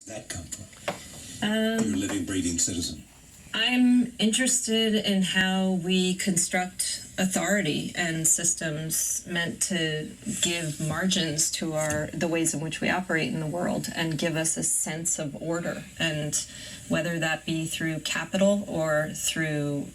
That come from? You're a living, breathing citizen. I'm interested in how we construct authority and systems meant to give margins to the ways in which we operate in the world and give us a sense of order. And whether that be through capital or through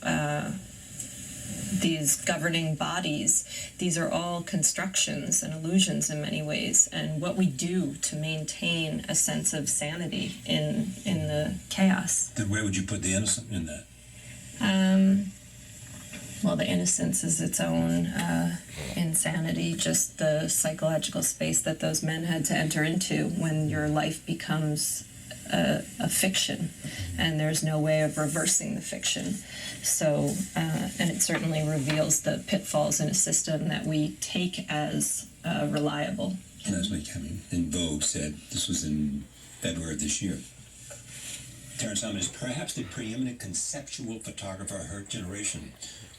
these governing bodies, these are all constructions and illusions in many ways, and what we do to maintain a sense of sanity in the chaos. Then where would you put the innocent in that? Well, the innocence is its own insanity, just the psychological space that those men had to enter into when your life becomes a fiction, and there's no way of reversing the fiction. So, and it certainly reveals the pitfalls in a system that we take as reliable. Leslie Cumming in Vogue said, this was in February of this year, Terence Almond is perhaps the preeminent conceptual photographer of her generation,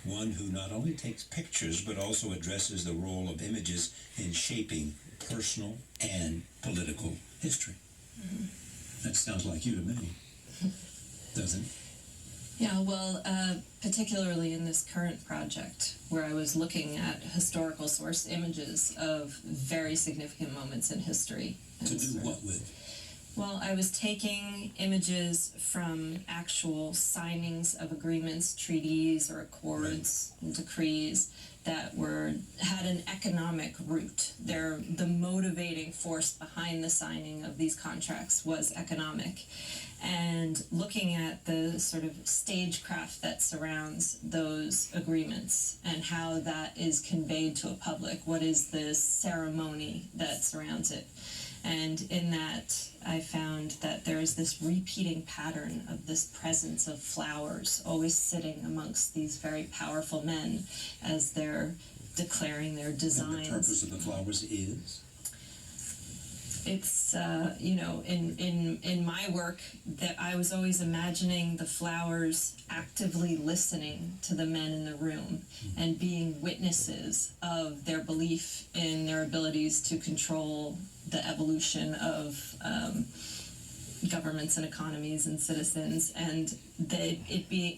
one who not only takes pictures but also addresses the role of images in shaping personal and political history. Mm-hmm. That sounds like you to me, doesn't it? Yeah, well, particularly in this current project, where I was looking at historical source images of very significant moments in history. To do what with? Well, I was taking images from actual signings of agreements, treaties, or accords, and decrees that had an economic root. The motivating force behind the signing of these contracts was economic. And looking at the sort of stagecraft that surrounds those agreements and how that is conveyed to a public, what is the ceremony that surrounds it. And in that, I found that there is this repeating pattern of this presence of flowers always sitting amongst these very powerful men as they're declaring their designs. And the purpose of the flowers is? It's, in my work, that I was always imagining the flowers actively listening to the men in the room and being witnesses of their belief in their abilities to control the evolution of governments and economies and citizens, and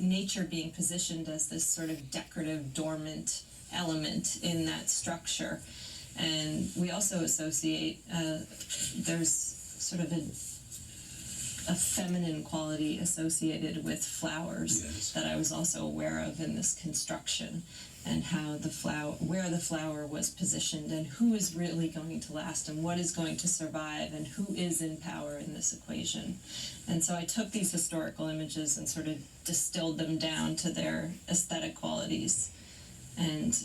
nature being positioned as this sort of decorative, dormant element in that structure. And we also associate, there's sort of a feminine quality associated with flowers. Yes. That I was also aware of in this construction, and how where the flower was positioned, and who is really going to last, and what is going to survive, and who is in power in this equation. And so I took these historical images and sort of distilled them down to their aesthetic qualities, and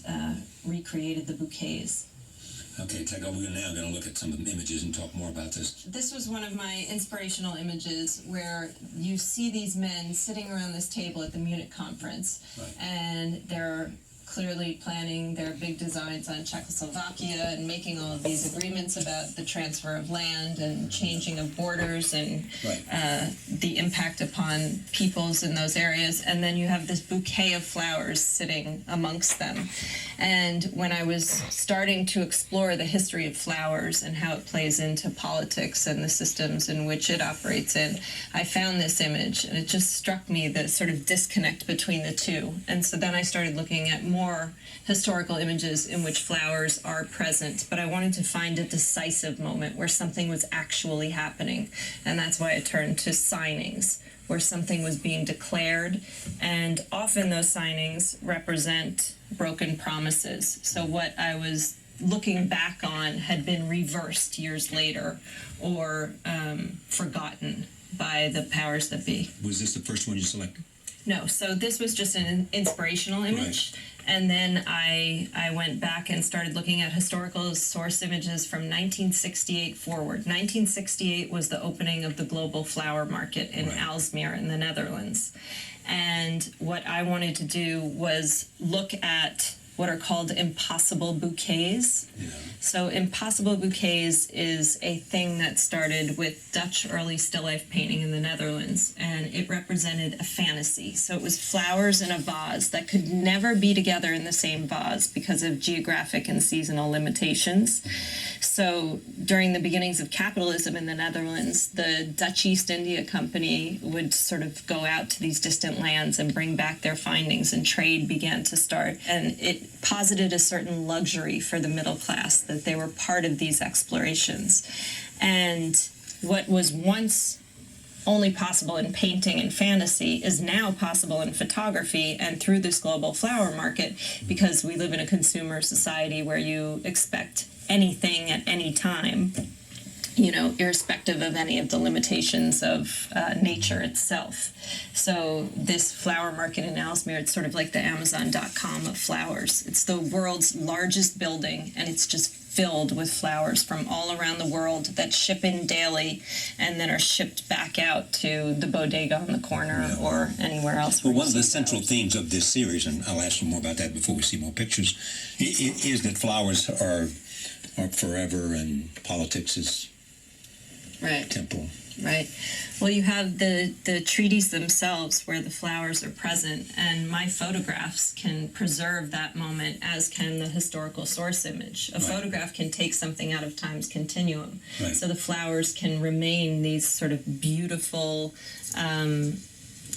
recreated the bouquets. Okay, Tego, we're now going to look at some of the images and talk more about this. This was one of my inspirational images where you see these men sitting around this table at the Munich conference, right. And they're clearly planning their big designs on Czechoslovakia and making all of these agreements about the transfer of land and changing of borders and right. The impact upon peoples in those areas. And then you have this bouquet of flowers sitting amongst them. And when I was starting to explore the history of flowers and how it plays into politics and the systems in which it operates in, I found this image, and it just struck me the sort of disconnect between the two. And so then I started looking at more historical images in which flowers are present, but I wanted to find a decisive moment where something was actually happening. And that's why I turned to signings, where something was being declared, and often those signings represent broken promises. So what I was looking back on had been reversed years later, or forgotten by the powers that be. Was this the first one you selected? No, so this was just an inspirational image. Right. And then I went back and started looking at historical source images from 1968 forward. 1968 was the opening of the global flower market in right. Aalsmeer in the Netherlands. And what I wanted to do was look at what are called impossible bouquets. Yeah. So impossible bouquets is a thing that started with Dutch early still life painting in the Netherlands, and it represented a fantasy. So it was flowers in a vase that could never be together in the same vase because of geographic and seasonal limitations. So during the beginnings of capitalism in the Netherlands, the Dutch East India Company would sort of go out to these distant lands and bring back their findings, and trade began to start. And it posited a certain luxury for the middle class, that they were part of these explorations. And what was once only possible in painting and fantasy is now possible in photography and through this global flower market, because we live in a consumer society where you expect anything at any time, you know, irrespective of any of the limitations of nature itself. So this flower market in Aalsmeer, it's sort of like the Amazon.com of flowers. It's the world's largest building, and it's just filled with flowers from all around the world that ship in daily and then are shipped back out to the bodega on the corner or anywhere else. Well, one of the central themes of this series, and I'll ask you more about that before we see more pictures, is that flowers are forever and politics is temporal. Right. Well, you have the treaties themselves where the flowers are present, and my photographs can preserve that moment, as can the historical source image. A photograph can take something out of time's continuum. Right. So the flowers can remain these sort of beautiful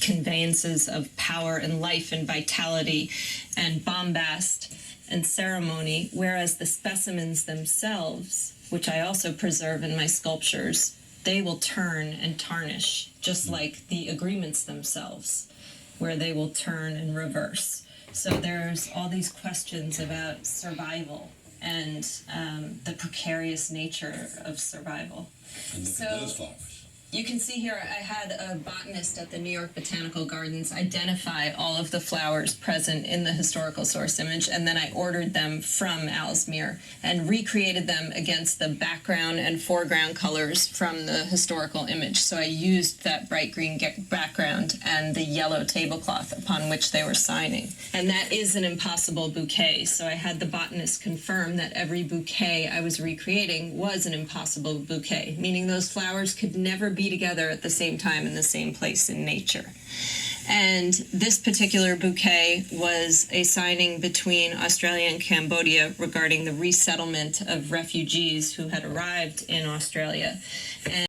conveyances of power and life and vitality and bombast and ceremony, whereas the specimens themselves, which I also preserve in my sculptures, they will turn and tarnish, just like the agreements themselves, where they will turn and reverse. So there's all these questions about survival and the precarious nature of survival. And look at those flowers. You can see here, I had a botanist at the New York Botanical Gardens identify all of the flowers present in the historical source image, and then I ordered them from Aalsmeer and recreated them against the background and foreground colors from the historical image. So I used that bright green background and the yellow tablecloth upon which they were signing. And that is an impossible bouquet. So I had the botanist confirm that every bouquet I was recreating was an impossible bouquet, meaning those flowers could never be together at the same time in the same place in nature. And this particular bouquet was a signing between Australia and Cambodia regarding the resettlement of refugees who had arrived in Australia. And